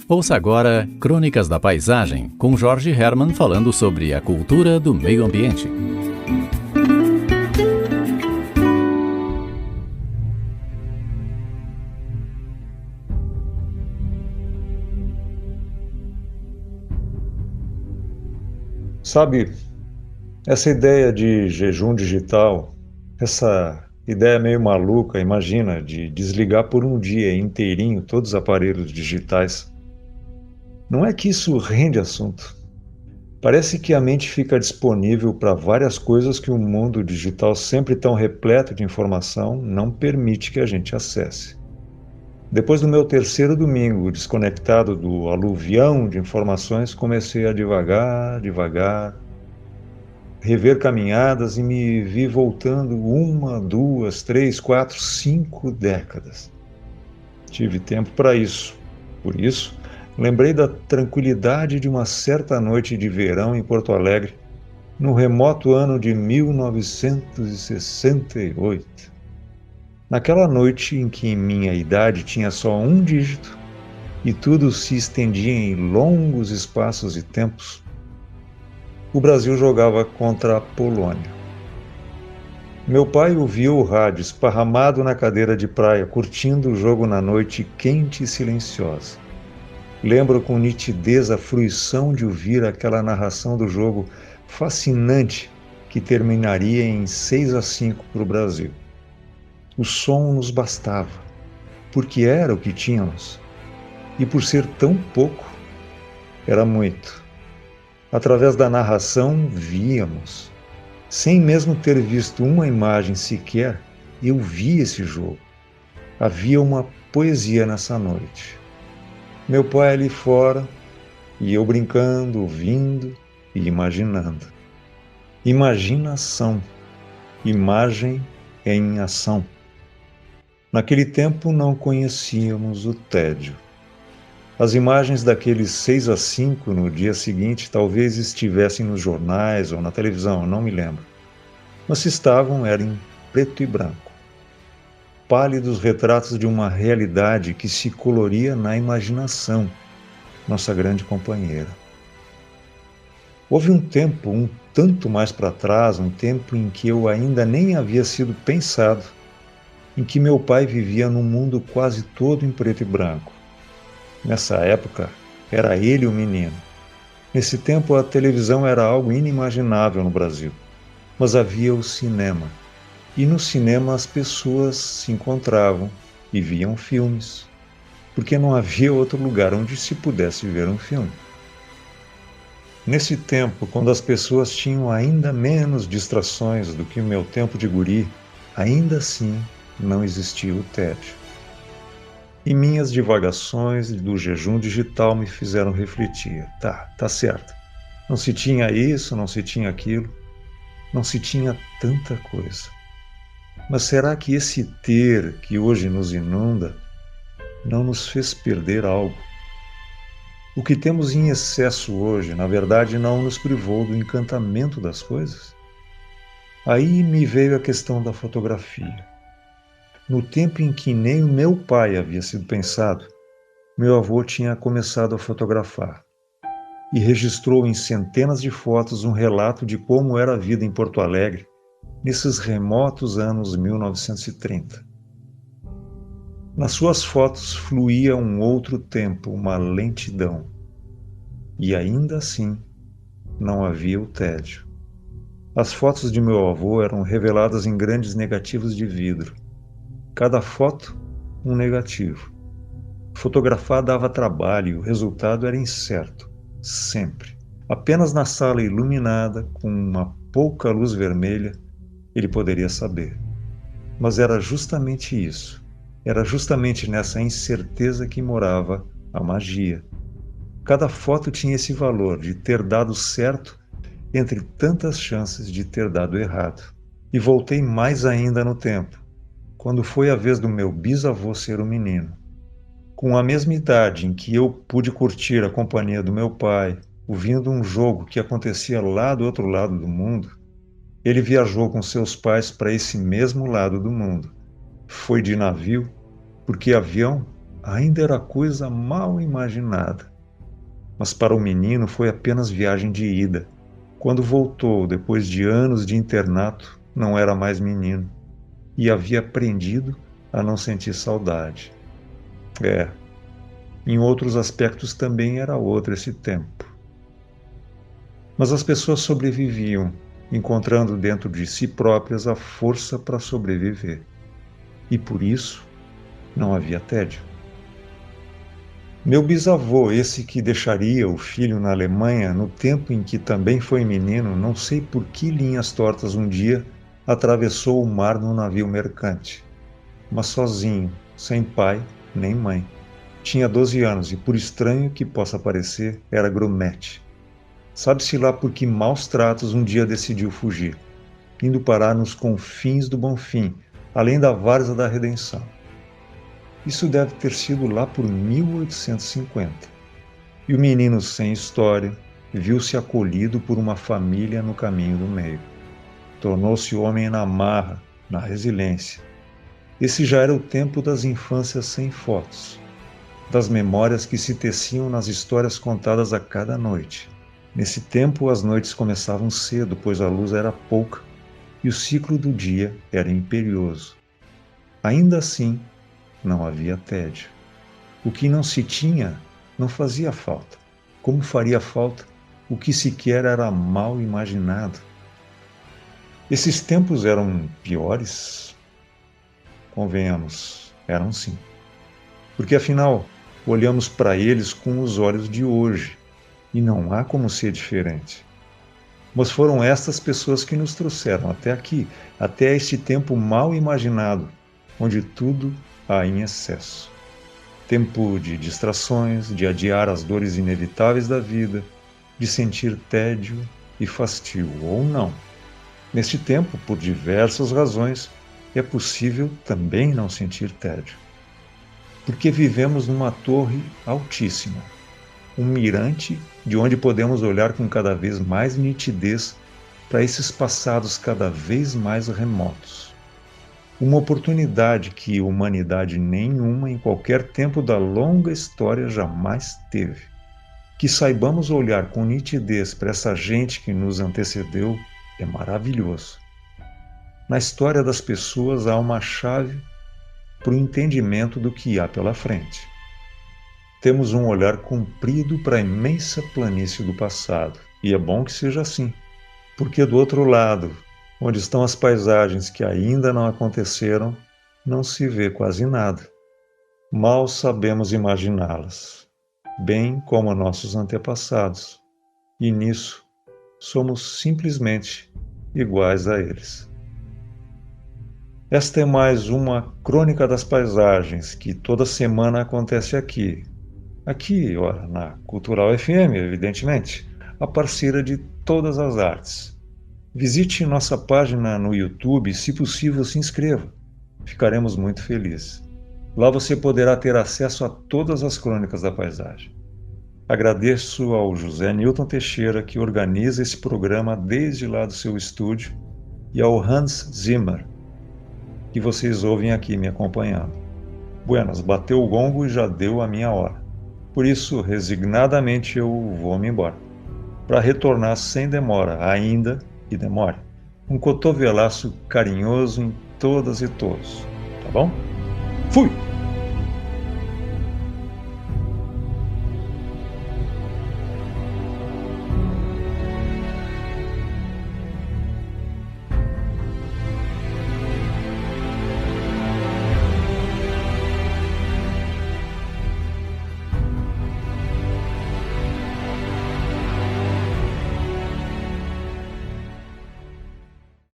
Ouça agora Crônicas da Paisagem, com Jorge Herman falando sobre a cultura do meio ambiente. Sabe, essa ideia de jejum digital, essa ideia meio maluca, imagina, de desligar por um dia inteirinho todos os aparelhos digitais. Não é que isso rende assunto. Parece que a mente fica disponível para várias coisas que o mundo digital, sempre tão repleto de informação, não permite que a gente acesse. Depois do meu terceiro domingo desconectado do aluvião de informações, comecei a devagar, rever caminhadas e me vi voltando 1, 2, 3, 4, 5 décadas. Tive tempo para isso. Por isso, lembrei da tranquilidade de uma certa noite de verão em Porto Alegre, no remoto ano de 1968. Naquela noite em que minha idade tinha só um dígito e tudo se estendia em longos espaços e tempos, o Brasil jogava contra a Polônia. Meu pai ouvia o rádio esparramado na cadeira de praia, curtindo o jogo na noite quente e silenciosa. Lembro com nitidez a fruição de ouvir aquela narração do jogo fascinante que terminaria em 6-5 para o Brasil. O som nos bastava, porque era o que tínhamos, e por ser tão pouco, era muito. Através da narração, víamos. Sem mesmo ter visto uma imagem sequer, eu vi esse jogo. Havia uma poesia nessa noite. Meu pai ali fora, e eu brincando, ouvindo e imaginando. Imaginação. Imagem em ação. Naquele tempo não conhecíamos o tédio. As imagens daqueles 6-5 no dia seguinte talvez estivessem nos jornais ou na televisão, não me lembro. Mas se estavam, eram em preto e branco. Pálidos retratos de uma realidade que se coloria na imaginação, nossa grande companheira. Houve um tempo, um tanto mais para trás, um tempo em que eu ainda nem havia sido pensado, em que meu pai vivia num mundo quase todo em preto e branco. Nessa época, era ele o menino. Nesse tempo, a televisão era algo inimaginável no Brasil. Mas havia o cinema. E no cinema as pessoas se encontravam e viam filmes, porque não havia outro lugar onde se pudesse ver um filme. Nesse tempo, quando as pessoas tinham ainda menos distrações do que o meu tempo de guri, ainda assim não existia o tédio. E minhas divagações do jejum digital me fizeram refletir. Tá certo. Não se tinha isso, não se tinha aquilo, não se tinha tanta coisa. Mas será que esse ter que hoje nos inunda não nos fez perder algo? O que temos em excesso hoje, na verdade, não nos privou do encantamento das coisas? Aí me veio a questão da fotografia. No tempo em que nem o meu pai havia sido pensado, meu avô tinha começado a fotografar e registrou em centenas de fotos um relato de como era a vida em Porto Alegre nesses remotos anos 1930. Nas suas fotos fluía um outro tempo, uma lentidão, e ainda assim não havia o tédio. As fotos de meu avô eram reveladas em grandes negativos de vidro. Cada foto, um negativo. Fotografar dava trabalho e o resultado era incerto, sempre. Apenas na sala iluminada, com uma pouca luz vermelha, ele poderia saber. Mas era justamente isso. Era justamente nessa incerteza que morava a magia. Cada foto tinha esse valor de ter dado certo entre tantas chances de ter dado errado. E voltei mais ainda no tempo, quando foi a vez do meu bisavô ser um menino. Com a mesma idade em que eu pude curtir a companhia do meu pai, ouvindo um jogo que acontecia lá do outro lado do mundo, ele viajou com seus pais para esse mesmo lado do mundo. Foi de navio, porque avião ainda era coisa mal imaginada. Mas para o menino foi apenas viagem de ida. Quando voltou, depois de anos de internato, não era mais menino e havia aprendido a não sentir saudade. Em outros aspectos também era outro esse tempo. Mas as pessoas sobreviviam, encontrando dentro de si próprias a força para sobreviver. E por isso não havia tédio. Meu bisavô, esse que deixaria o filho na Alemanha no tempo em que também foi menino, não sei por que linhas tortas um dia, atravessou o mar num navio mercante. Mas sozinho, sem pai nem mãe. Tinha 12 anos e, por estranho que possa parecer, era grumete. Sabe-se lá por que maus tratos um dia decidiu fugir, indo parar nos confins do Bonfim, além da várzea da Redenção. Isso deve ter sido lá por 1850. E o menino sem história viu-se acolhido por uma família no caminho do meio. Tornou-se homem na marra, na resiliência. Esse já era o tempo das infâncias sem fotos, das memórias que se teciam nas histórias contadas a cada noite. Nesse tempo, as noites começavam cedo, pois a luz era pouca e o ciclo do dia era imperioso. Ainda assim, não havia tédio. O que não se tinha não fazia falta. Como faria falta o que sequer era mal imaginado? Esses tempos eram piores? Convenhamos, eram sim. Porque afinal, olhamos para eles com os olhos de hoje e não há como ser diferente. Mas foram estas pessoas que nos trouxeram até aqui, até este tempo mal imaginado, onde tudo há em excesso. Tempo de distrações, de adiar as dores inevitáveis da vida, de sentir tédio e fastio, ou não. Neste tempo, por diversas razões, é possível também não sentir tédio. Porque vivemos numa torre altíssima, um mirante de onde podemos olhar com cada vez mais nitidez para esses passados cada vez mais remotos. Uma oportunidade que humanidade nenhuma em qualquer tempo da longa história jamais teve. Que saibamos olhar com nitidez para essa gente que nos antecedeu é maravilhoso. Na história das pessoas há uma chave para o entendimento do que há pela frente. Temos um olhar comprido para a imensa planície do passado, e é bom que seja assim, porque do outro lado, onde estão as paisagens que ainda não aconteceram, não se vê quase nada. Mal sabemos imaginá-las, bem como nossos antepassados, e nisso somos simplesmente iguais a eles. Esta é mais uma Crônica das Paisagens, que toda semana acontece aqui, ora, na Cultural FM, evidentemente, a parceira de todas as artes. Visite nossa página no YouTube e, se possível, se inscreva. Ficaremos muito felizes. Lá você poderá ter acesso a todas as crônicas da paisagem. Agradeço ao José Newton Teixeira, que organiza esse programa desde lá do seu estúdio, e ao Hans Zimmer, que vocês ouvem aqui me acompanhando. Buenas, bateu o gongo e já deu a minha hora. Por isso, resignadamente, eu vou-me embora, para retornar sem demora, ainda que demore. Um cotovelaço carinhoso em todas e todos, tá bom? Fui!